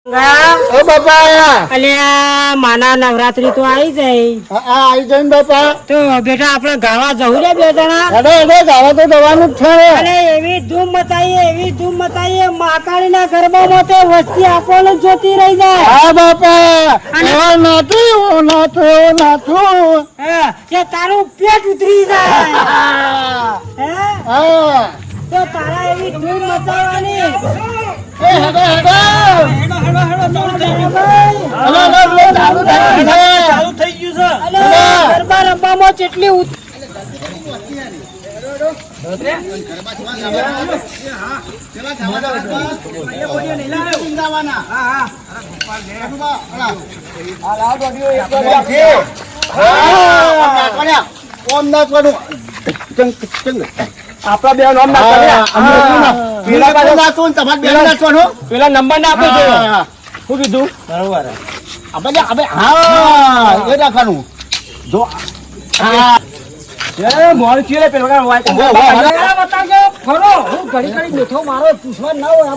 ઓ બાપા અલ્યા માના નવરાત્રી તો આવી જાય. આવી જાય ને બાપા. તો બેટા આપણે ગાવા જવું રે બે જણા. અરે ગાવા તો જવાનું જ છે. અને એવી ધૂમ મચાઈએ માતાળીના ગરબામાં તો વસ્તી આપણને જોતી રહી જાય. હા બાપા એવા નાથું હા, કે તારું પેટ ઉતરી જાય. હે? હા તો તારા એવી ધૂમ મચાવવાની. ચાલુ થઈ ગયું છે. અલ્યા ગરબા રમવામાં કેટલી આપડા બે નામ પેલા નંબર ના આપો શું કીધું બરોબર એ રાખવાનું જો મોડ છે પેલો બતાવજો ફરો. હું ઘડી મીઠો મારો પૂછવા ના હોય.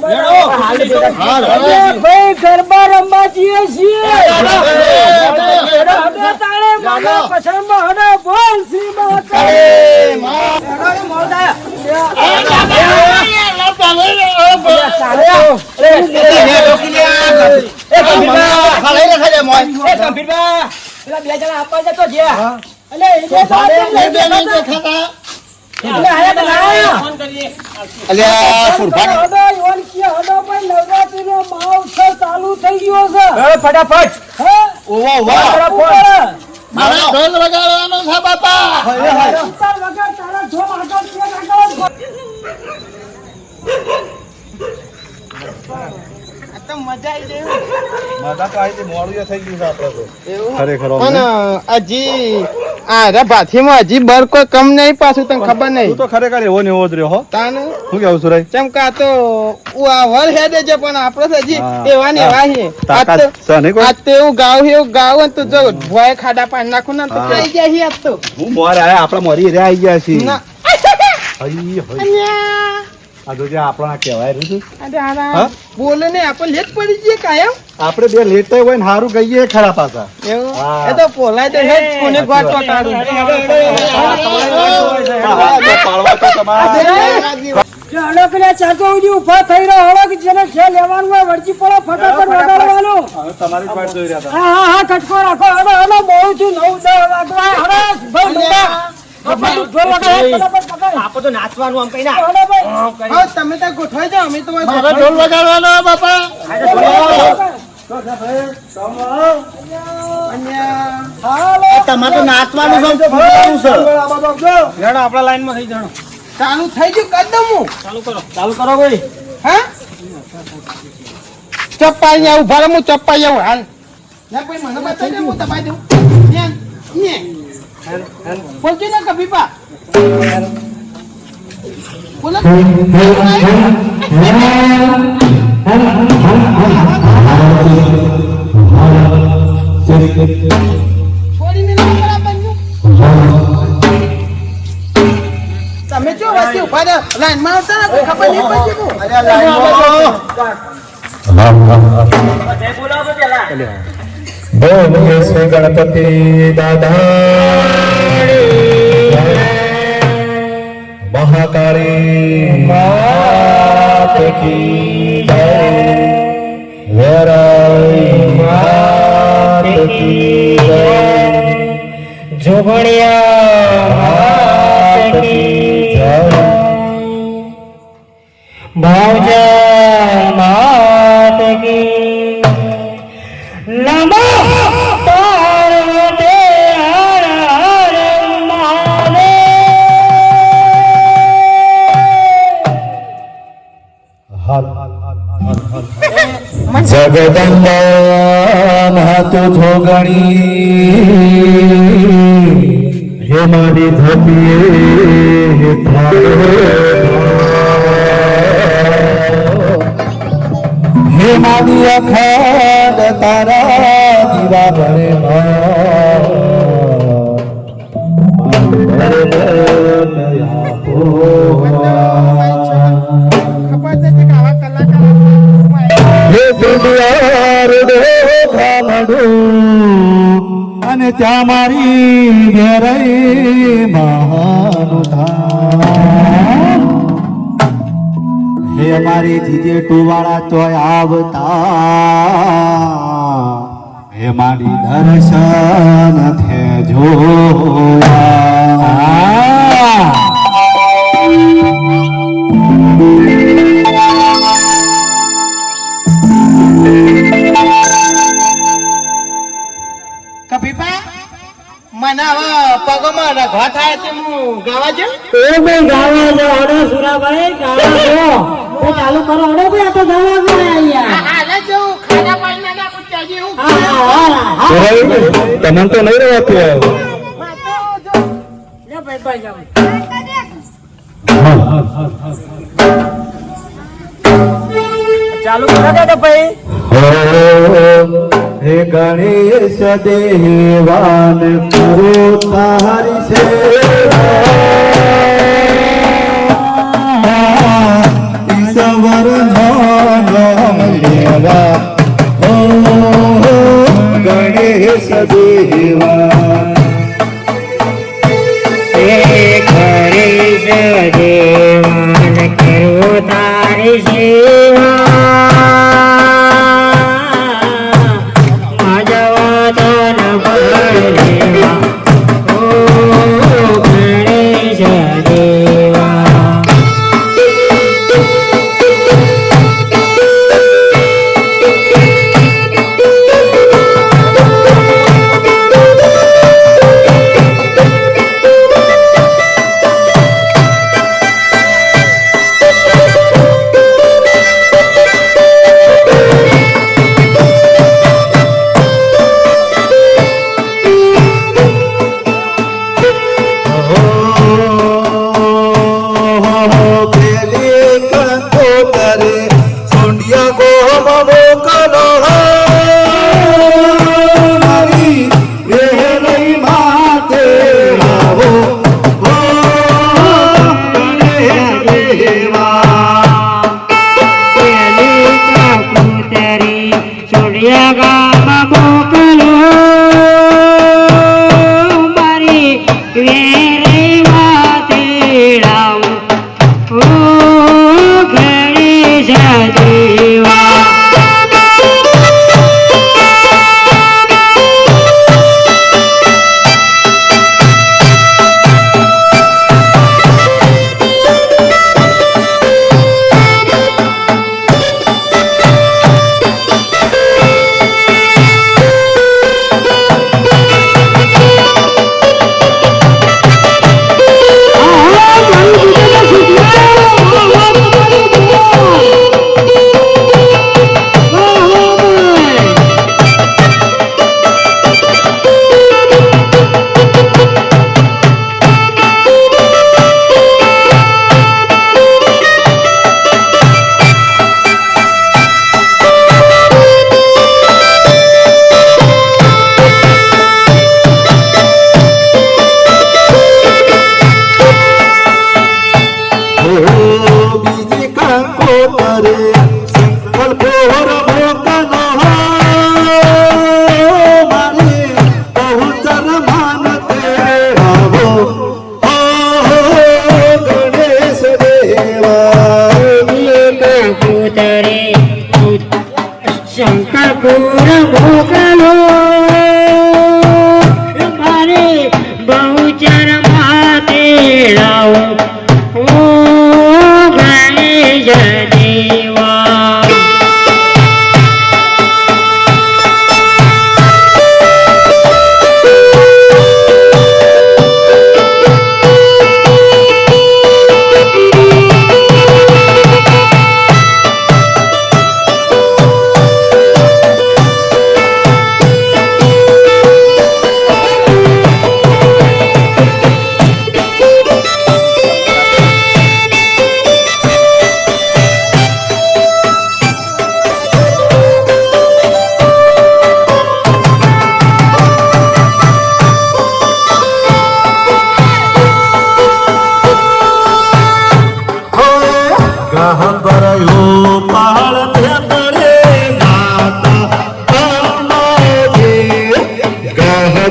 ભાઈ ગરબા રમવા જઈએ છીએ. તાળે મારા પસંદમાં હડે બોલ શ્રી પેલા બે જણા આપવા જતો છે. ચાલુ થઈ ગયો છે. ફટાફટ હજી બર કોઈ કમ નહીં પાછું તને ખબર નહીં. તો ખરેખર એવો ને એવો જ રહ્યો હો. તાને શું કેવું સુરાય? ચમકા તો વર હેડે છે પણ આપડે હજી એવા ને એવા છે. તાકાત છે નહીં કોઈ? આજ તો એવું ગાવ ને તો જો ભોય ખાડા પાડ નાખું ને તો થઈ ગયા છે આજ તો. હું મોર આયા આપડા મોરી રે આવી ગયા છીએ. ના. હઈ હઈ અન્યા. આ તો જે આપણા કહેવાય રહ્યું છે. અરે હારા બોલે ને આપણે લેટ પડી જઈએ કાયમ. આપણે બે લેટ હોય ને સારું કહીએ ખરા પાછા. એવું હા. એ તો પોલાય તો હેડ કોને ગોટ પટાડું. પાડવા તો તમારા ઉભા થઈ રહ્યો. હળક જેને જે લેવાનું હોય વળજી પડો ફટાફટ વગાડવાનું. હવે તમારી જ વાટ જોઈ રહ્યા હતા. હા કટકો રાખો. હવે બહુ છું 9-10 વાગવા. હવે ભાઈ આપો તો નાચવાનું આમ કઈ ના હા તમે તો ગોઠવાઈ જાઓ અમે તો ઢોલ વગાડવાનો બાપા. તમારે તો નાચવાનું છે. આપડા લાઈન માં થઈ જાણો ચાલુ થઈ ગયું કર દઉં હું. ચાલુ કરો ભાઈ. હા ચપ્પાઈ આવું ભલે હું ચપ્પાઈ આવું હાલ ના કોઈ મને બતાવી દે હું દબાઈ દઉં. બોલતી ના કભીપા બોલો છોડીને બરાબર તમે જો વચ્ચે ઉભા રહો લાઈન માં આવતા ને ખબર નહીં પડતી. બોલીએ શ્રી ગણપતિ દાદા મહાકાળી માત કી જય વેરાઈ માત કી જય જોગણિયા માત કી જય ભાવજા માત કી નમો પાર્વતી હર હર મહાદેવ. જગદંબા માતુ જોગણી હે મારી ધપીએ હે મારી અખંડ તારા દીવા ભરે ખબર નથી કે આવા કલાકાર અને ત્યાં મારી ઘેરઈ મહાનું ધામ હે મારી જીજે ટુવાળા તોય આવતા હે મારી દર્શન થે જોયા કભીપા મને હવે પગમાં રઘવા થાય તે હું ગાવા જાઉં એ ભાઈ ગાવા જો ઓડો સુરાભાઈ ગાવા જો એ ચાલુ કરો ઓડો ભાઈ આ તો ગાવા ગયો અહીંયા હાલે જો ખાના પાણી ના નાખું ત્યાંજી હું તમને તો નહીં રહેતું લે ભાઈ ભાઈ જાવ ચાલુ કરો દે ભાઈ હે ગણેશ દેવાન કરો તારી સેવા ઈશ્વર નામ લેવા ઓ ગણેશ દેવા દેવાન કરો તારી સેવા જવાદન ભરેવા ઓ ગણેશ દેવા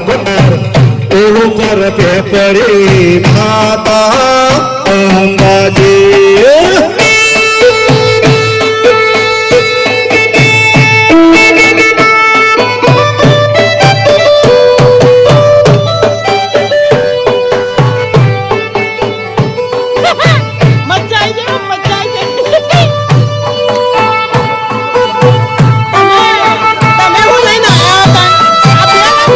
એવું પર પેપડી માતા અંબાજી મજા આવી ગઈ, મજા આવી ગઈ. તમે હું લઈને આવ્યા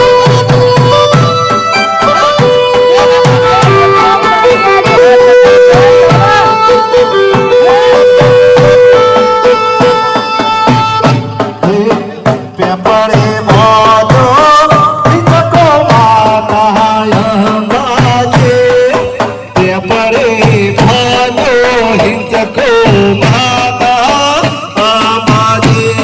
પેપડે મોજો હિંચકો માતા અંબાજી પેપડે મોજો હિંચકો માતા અંબાજી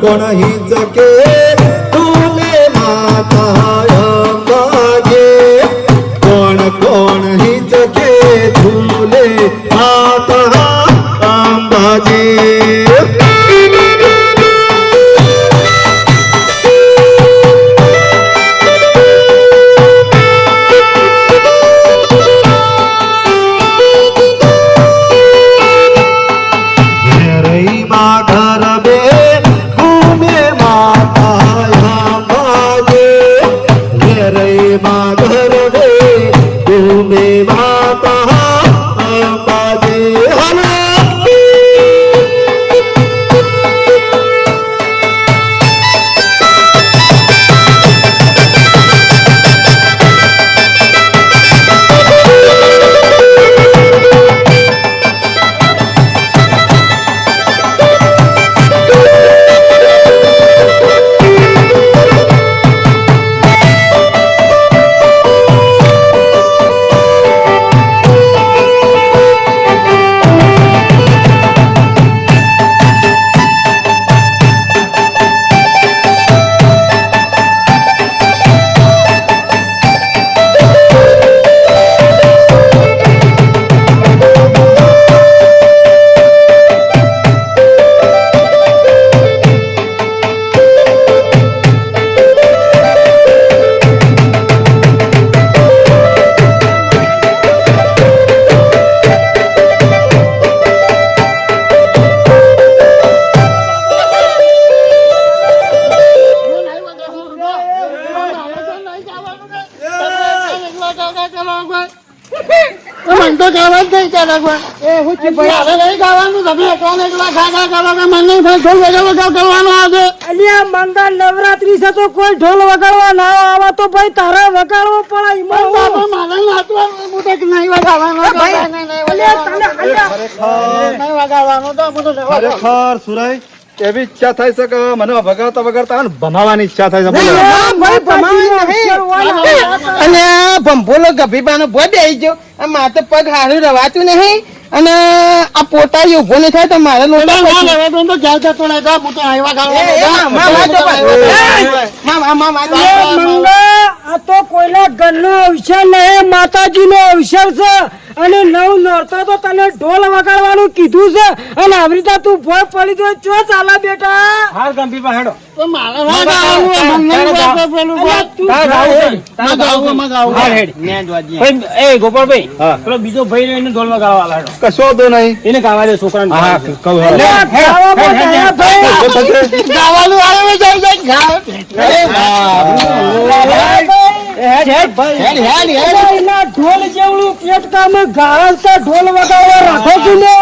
કોણ હિંચકે તુલે માતા અંબાજી કોણ હિંચકે તુલે માતા અંબાજી મન તો ગાવા જ નહીં ચાલે એ હું છું ભાઈ હવે નહીં ગાવાનું તમે એકલા એકલા ખા કરો કે મને નહીં ઢોલ વગાડો કરવાનો આજે અલ્યા મંગા નવરાત્રી છે તો કોઈ ઢોલ વગાડવા ના આવે તો ભાઈ તારે વગાડવો પડે ઈમાં હું. બાપા મારે નાચવા હું તો નહીં વગાડવાનો અલ્યા તને નહીં વગાડવાનો તો હું તો ખરેખર સુરાઈ એવી ઈચ્છા થાય છે કે મને વગાડતા વગાડતા આને ભમાવાની ઈચ્છા થાય છે બોલો. ભાઈ ભમાવી અને ભંભોલો ગભીબાનો ભોય બેહી ગયો આ માથે પગ હારું રવાતું નહીં અને આ પોટાળી ઉભો નહીં થાય તો મારે લોટા ના પછી. લેવા દો તો જાવ જતો નહીં તો હું તો આવ્યા એ મંગા, આ તો કોઈના ઘરનો અવસર નહીં, માતાજીનો અવસર છે. અને નવ નોરતો તો તને ઢોલ વગાડવાનું કીધું છે અને આવી રીતે તું ભોય પડી તો ચો ચાલા બેટા. હાર ગંભીર માં હેડો અલ્યા તું એ ગોપાલભાઈ પેલો બીજો ભાઈ એને ઢોલ વગાડવા લાડો કશો તો નહીં. એને ગાવા દે છોકરાને ગાવામાં ગયા ભાઈ. ગાવાનું આવે એના ઢોલ જેવડું પેટ કામ ગાળતા ઢોલ વગાડવા રાખો છું ને.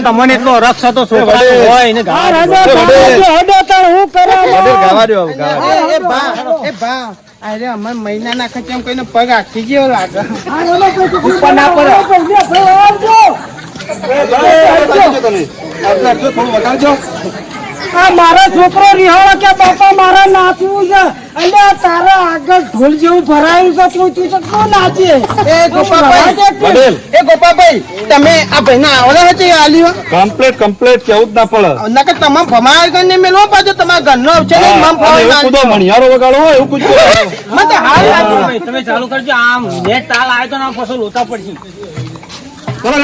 તમને એટલો રક્ષ હતો છોકરા હોય એને આ રાજા ગાળાથી હડો તાર હું કરે વડીલ ગાવા દ્યો, ગાવા દ્યો. એ ભા અરે અમાર મહિના ના ખર્ચે એમ કોઈને પગ આખી ગયો લાગે. ઉપર ના પડે. થોડું વગાડજો. આ મારો છોકરો રિહાળો કે બાપા મારા નાચવું છે અને તારા આગળ ઢોલ જેવું ભરાયું છે તું તું તો નાચે. એ ગોપાભાઈ વડીલ તમે આ ભાઈ ના આવડે છે આલી કમ્પ્લીટ કેવું જ ના પડે. નકર તમામ ભમાય કરીને મેલો પાછો તમારા ઘરનો છે ને મમ અને ફાવે એવું કૂદો મણિયારો વગાડો હોય એવું કૂદો. મને તો હાલ લાગ્યું. ભાઈ તમે ચાલુ કરજો આમ નેટ તાલ આવે તો ના પછી લોતા પડશે અને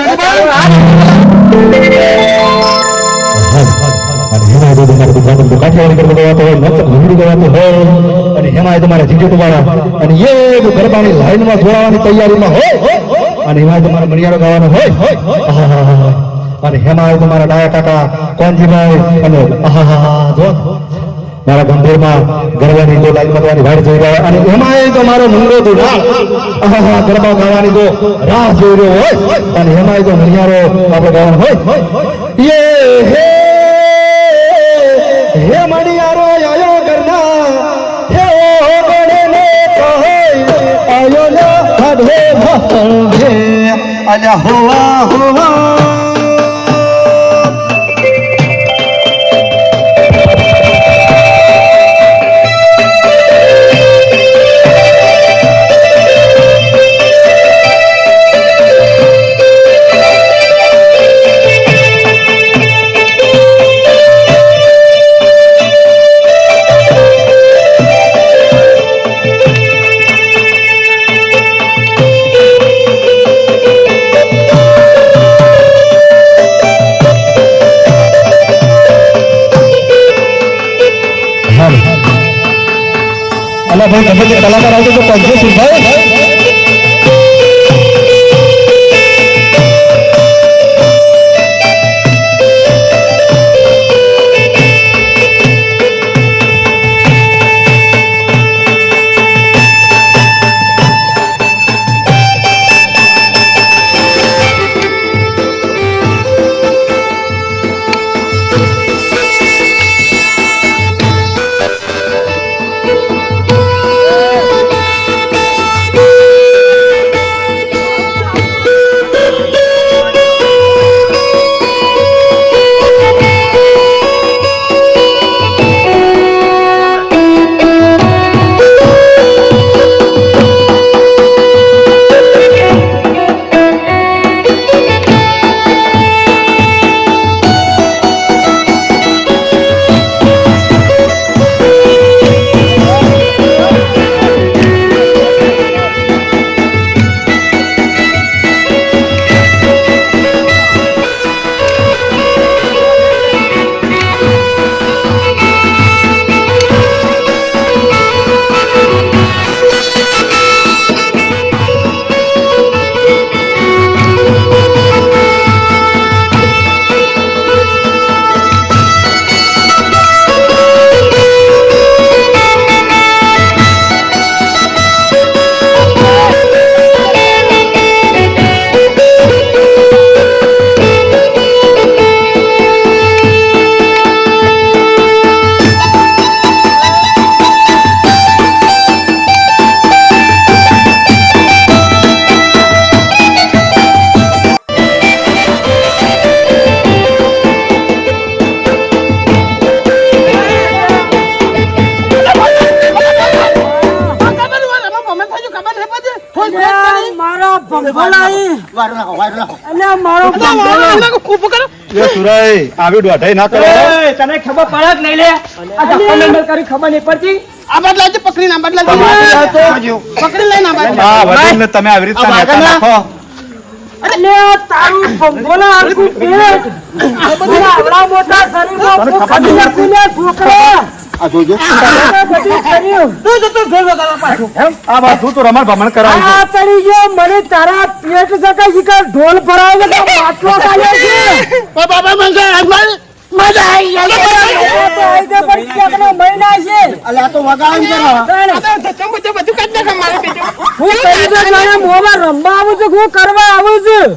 હેમાં જો તમારે ગુજરાતનું કાઠિયાવાડી ગરબો ગવાતો હોય, નચ ભંગડી ગવાતો હોય, અને હેમાં તમારે જીજેટુ વાળા અને એ ગરબાની લાઈનમાં જોડાવાની તૈયારીમાં હોય, અને એમાં તમારે મણિયારો ગાવાનો હોય, આહાહાહા. અને હેમાં તમારા ડાયા કાકા કોનજીભાઈ અને આહાહાહા જો મારા ગંભીરમાં ગરબાની તો લાઈન કરવાની વાડ જોઈ રહ્યા, અને એમાં તો મારો મુંગો દુલાલ આહાહા ગરબા ગાવાની તો રાહ જોઈ રહ્યો હોય, અને એમાં તો મણિયારો આપણે ગાવાનો હોય. હે મણિયારો આયો કરના હે ઓ ગણને કહે આયો ના હદે ભે અલ્યા હોવા હોવા. અલા ભાઈ તમે જે કલાકાર આવતો તો પંજો સુભાઈ મારા ભંભોલાઈ અલ્યા મારો એ સુરાઈ આવી દોઢાઈ ના કરો એ, તને ખબર પડે જ નહીં લે આ ધક્કો નંબર કરી ખબર નહીં પડતી આ બદલાજી પકડીને આ બદલાજી પકડી લઈને આ બાજુ. હા વડીલને તમે આવી રીતના નેતા નાખો અલ્યા તારું ભંગોલા આખું પેટ આ બધું આવડા મોટા શરીરમાં તને ખબર પોખરી નાખી લે છોકરા આ જોજો આ બધું કર્યું આ બધું તો રમણ ભમણ કરાવી આ ચડી ગયો મને તારા પેટ સકા શિકાર ઢોલ ભરાવે કે માટલો કાઢ્યો છે બાબા મંગા આજમાઈ મજા આવી જાય તો આઈ દે પણ ક્યાંકનો મહિના છે અલ્યા તો વગાડન કરો તાણે આ તો ચમ બધું કાઢ નાખે મારે બેટો હું કરી દે જાણે મોમાં રમવા આવું છું હું કરવા આવું છું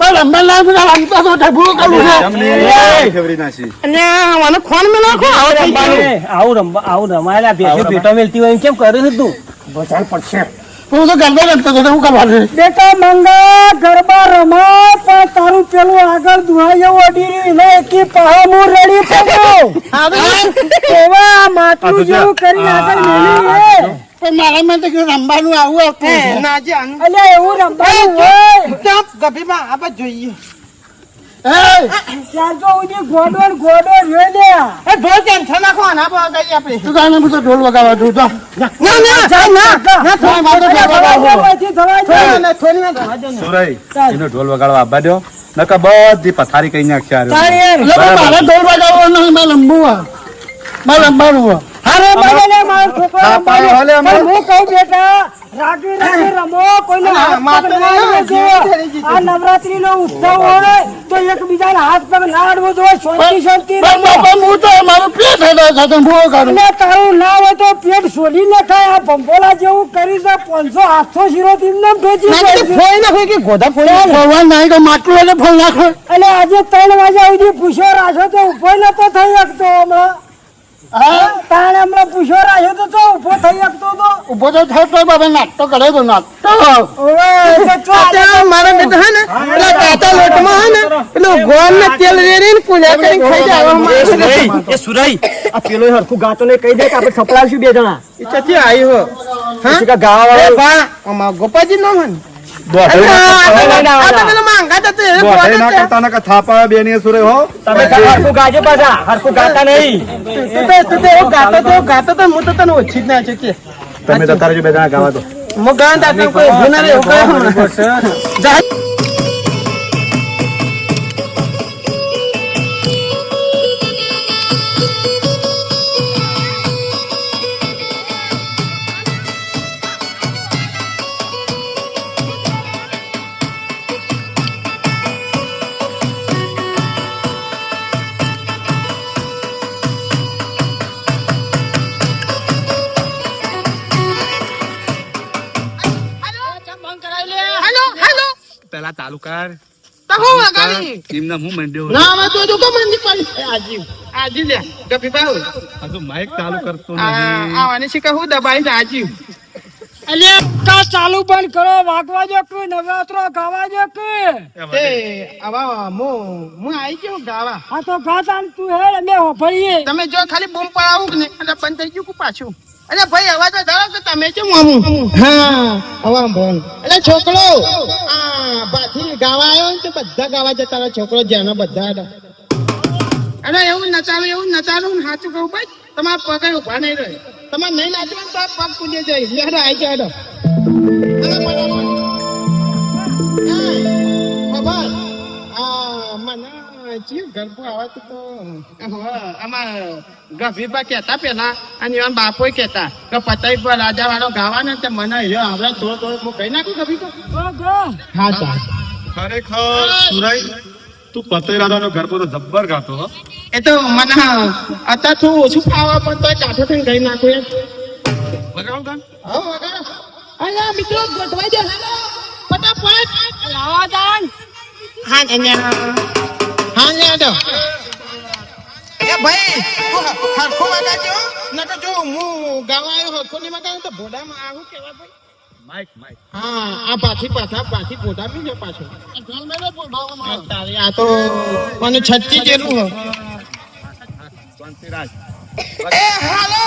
પણ રંબલા ના વાંચતો તો ઢબુ કરું છે જમણી ખબરી નાસી અને મને ખોન મે નાખો આવો થઈ ગયું આવું રમાયેલા ભેંસો પેટો મેલતી હોય એમ કેમ કર્યું છે તું બચાર પડશે હું તો ગરબા રમતો તો હું કરવાનું બેટા મંગા ગરબા રમા પણ તારું પેલું આગળ દુહાયો ઓડીરી ને કે પાહમું રેડી પડ્યો હવે આ માટલું જેવું કરી આગળ મેલી હે પણ મારા માં તો રંબાનું આવું આવતું ના જે અલ્યા એવું રમવાનું હોય ગભીમાં આ બાજુ જોઈએ ચાર તો ઉજી ગોડો ને ગોડો રહ્યો લે એ ઢોલ કેમ છે નાખો આના પર ગઈ આપણે તું ગાને બધો ઢોલ વગાડવા તું તો ના ના થોડી મારો સુરાઈ એનો ઢોલ વગાડવા આવવા દો નકા બધી પથારી કઈ નાખશે મારે ઢોલ વગાડવાનો મેં લંબુ મેં લંબાનું અરે બને માર છોકરો હા, પાડો, હાલે અમારે. પણ હું કહું બેટા રાગી રાગી રમો કોઈને હાથ પગ ના અડવો જોઈએ. આ નવરાત્રી નો ઉત્સવ હોય તો એકબીજાના હાથ પગ ના અડવો જોઈએ. શાંતિ શાંતિ રમો. હું તો મારું પેટ સાથે ભૂવો કરું અને તારું ના હોય તો પેટ છોડી ન ખાય. આ ભંભોલા જેવું કરી છે 500-800 શીરો થી ઠોચી કે ગોધા ફોડવા નહીં તો માટલું એટલે ફોન નાખો અને આજે 3 વાગ્યા સુધી પૂછ્યો રાખ્યો તો ઉભો નતો થઈ શકતો હમણાં. તાણે હમણાં પૂછ્યો રાખ્યો તો ઉભો થઈ શકતો તો ઉભો તો થયો તો બાબા નાખતો કરે તો નાખતો મારા બેટા હે ને પેલા કાચા લોટમાં હે ને પેલું ગોળ ને તેલ રેડીને કુલ્યા કરીને ખાઈ જાય એ સુરાઈ આ પેલો હરખું ગાતો ને કહી દે કે આપણે સપડાવશું 2 જણા એ ચથી આવી હો પછી કા ગાવા એ વાળો બા અમાર ગોપાજી નો હન દોઢાઈ આ તો પેલો માંગા તો એ દોઢાઈ ના કરતા નકા થાપા બેની સુરે હો તમે હરખું ગાજો પાછા હરખું ગાતા નહીં તું તો ગાતો તો હું તો તને ઓછી જ ના છે કે તમે જતા રહેજો 2 જણા ગાવા દો હું ગાન દાતા કોઈ ભૂના રે હું જા પેલા ચાલુ કર તો હું વગાડી ટીમના હું મંડ્યો ના હવે તો જો મંદી પડી આજી લે ગપી બાઉ હજુ માઈક ચાલુ કરતો આવાની શીખા હું દબાઈ આજી અલે કા ચાલુ બંધ કરો. વાગવા જો કે નવરાત્રો ગાવા જો કે તે આવા હું આવી ગયો ગાવા આ તો ગાતા ને તું હે અમે હોભળીએ. તમે જો ખાલી બૂમ પડાવું કે ને એટલે બંધ થઈ ગયું પાછું અરે ભાઈ અવાજ વધારો તો તમે કેમ આવું હા હવા બોલ એટલે છોકરો આ બાથી ગાવા આવ્યો ને તો બધા ગાવા જતા રહે છોકરો જ્યાંનો બધા હતા અરે એવું નચારું સાચું કહું ભાઈ તમારા પગે ઉભા નહીં રહે તમારે નહીં નાચવાનું તો આ પગ પૂજે જાય લેડો આવી જાય ખબર આ મને જીવ ગરબો આવતો તો આમાં ગભીબા કહેતા પેલા અને એમ બાપોય કહેતા કે પતાઈ પર રાજા વાળો ગાવાનો તે મને હેરો આવડે થોડો હું કહી નાખું ગભીબા હા ચાલ ખરેખર સુરાઈ તું પતઈ રાધાનો ગરબો તો જબ્બર ગાતો હો એ તો મને અત્યારે થોડું ઓછું ખાવા પણ તો કાઠો થઈને ગઈ નાખું એમ વગાડો ગાન હા વગાડો અલ્યા મિત્રો ગોઠવાઈ દે હેલો ફટાફટ આવા જાન હા લેડો એ ભાઈ તું હરખો વગાડજો નકર જો હું ગાવા આવ્યો હરખો નહીં વગાડું તો ભોડામાં આવું કેવા ભાઈ માઈક માઈક હા આ પાછી ભોડા બી જો પાછો તારે આ તો મને છત્તી જેલું હો શાંતિરાજ એ હાલો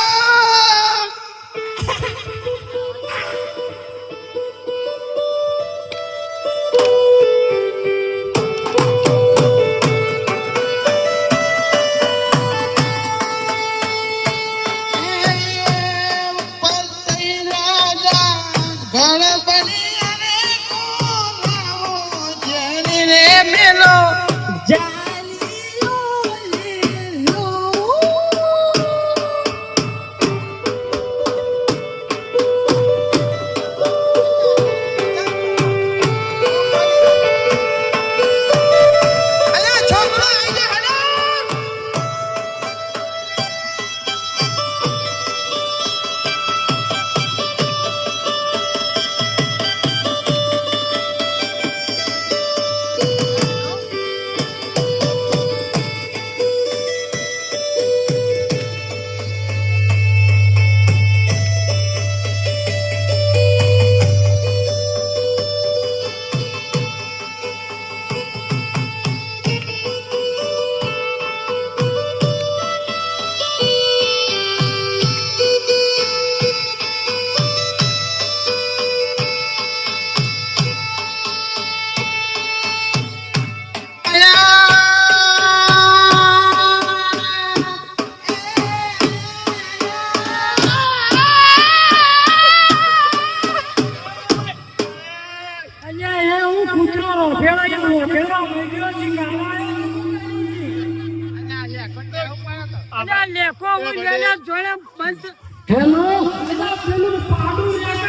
અલ્યા લેકો હું લેલે જોડે બંધ હેલો અલ્યા પેલું પાડું લેકો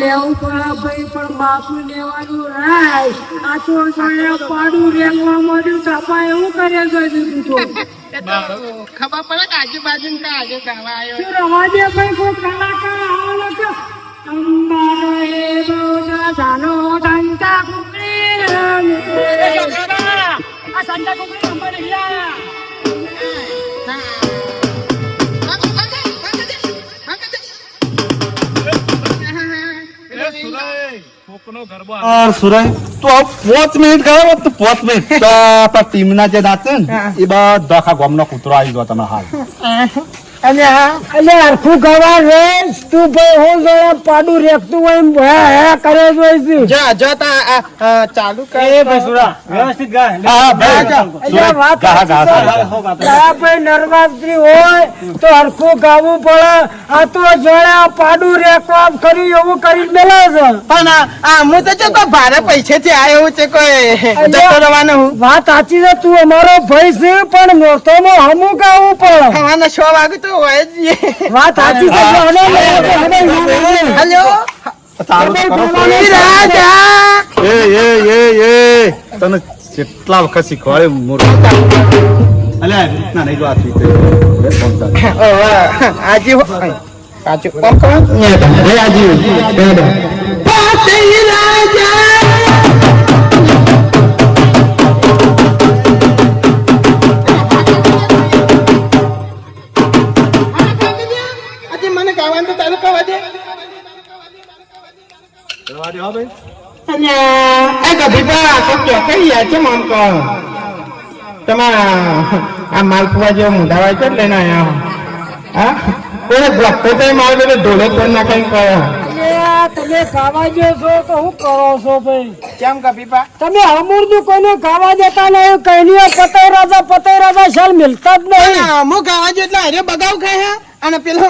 લેવું પડે ભાઈ પણ બાપુ લેવાનું રાય આ તો જોડે પાડું રેંગવા મળ્યું કાપા એવું કરે છે તું તો ખબર પડે કે આજુબાજુ આજે ગાવા આવ્યો તું રવા દે ભાઈ કોઈ કલાકાર આવો કે અંબાનો એ બોજા જાનો સંતા કુકરી રમે આ સંતા કુકરી નંબર નહીં સુરાય તો 5 મિનિટ ગયો તો 5 મિનિટ તો આપણા ટીમના જે નાચે ને એ બધા આખા ગામનો કૂતરો આવી ગયો તમે હાલ અલે હરખું ગવા રેસ તું ભાઈ હું જોડે પાડું રેખતું હોય એમ હે કરે જોઈશું ચાલુ એ ભાઈ સુરા વ્યવસ્થિત ગા હા ભાઈ અલ્યા વાત ગા ગા ભાઈ નર્વસથી હોય તો હરખું ગાવું પડે આ તો જોડે પાડું રેખવા કર્યું એવું કરી મેલે છે પણ હું તો છે કોઈ ભારે પૈસે થી આવ્યો છે કોઈ જતો રહેવાનો હું વાત સાચી છે તું અમારો ભાઈ છે પણ નોરતોમાં હમું ગાવું પડે સવારના 6 વાગે તો હોય જ વાત સાચી છે હેલો ચાલુ કરો રાજા એ તને કેટલા વખત શીખવાડે મૂર્ખ અલ્યા ના નહીં જો આ રીતે આજે પાછું કોણ કોણ આજે મને ગાવાનું તો ચાલુ કરવા દે એ ગભીબા તો કે કઈ યાર છે મમ કો આ માલપુઆ જેવો મુંડાવા છે લઈને આયા હા કોઈ બ્લોક તો મારે બધે ઢોલે કોણ નાખી કયો તમે ગાવા જો છો તો હું કરો છો ભાઈ કેમ ગભીબા તમે અમૂર્દું કોઈને ગાવા દેતા નહીં કઈ પતઈ રાજા શાલ મિલતા જ નહીં હું ગાવા જો એટલે અરે બગાવ ખાય અને પેલો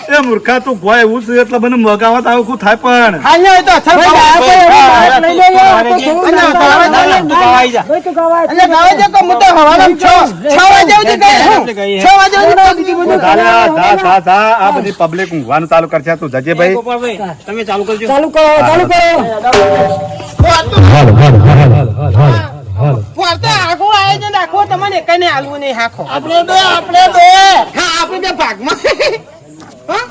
એ મૂર્ખા તું ગોય એવું છે એટલે મને મગાવત આવું થાય પણ હાલ એ તો અસર ગાવા જે કો મુદ્દો હવાલામ 6 વાગે સુધી ગઈ 6 વાગે આ બધી પબ્લિક ઊંઘવાનું ચાલુ કરશે તું જજે ભાઈ તમે ચાલુ કરજો ચાલુ કરો પોરતા આખું આયોજન રાખો તમને એકને હાલવું નહીં હાખો આપણે બે હા આપણે બે ભાગમાં હા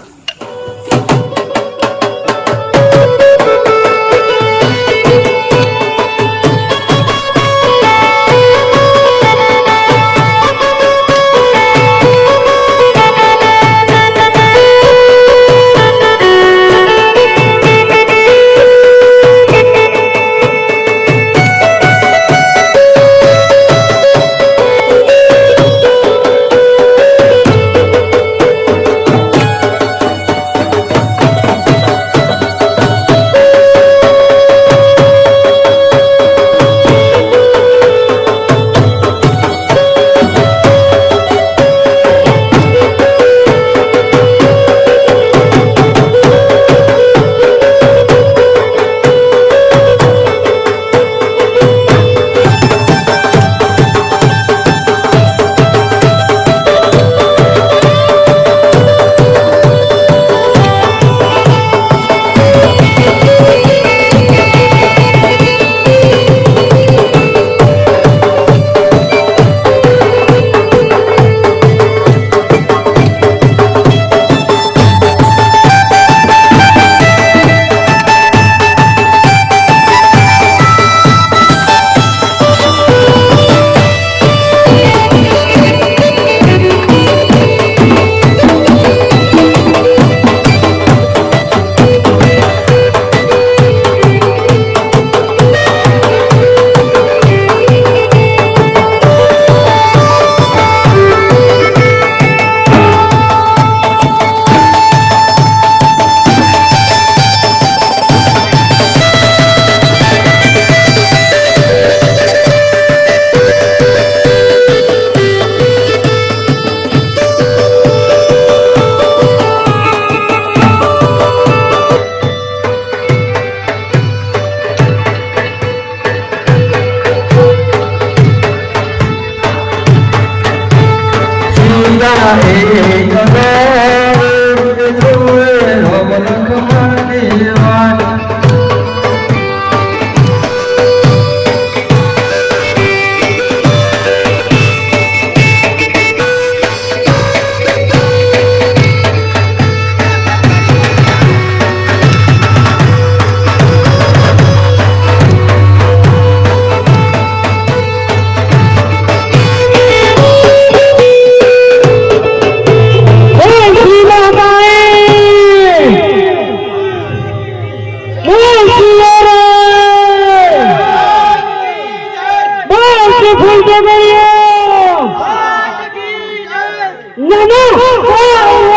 રમો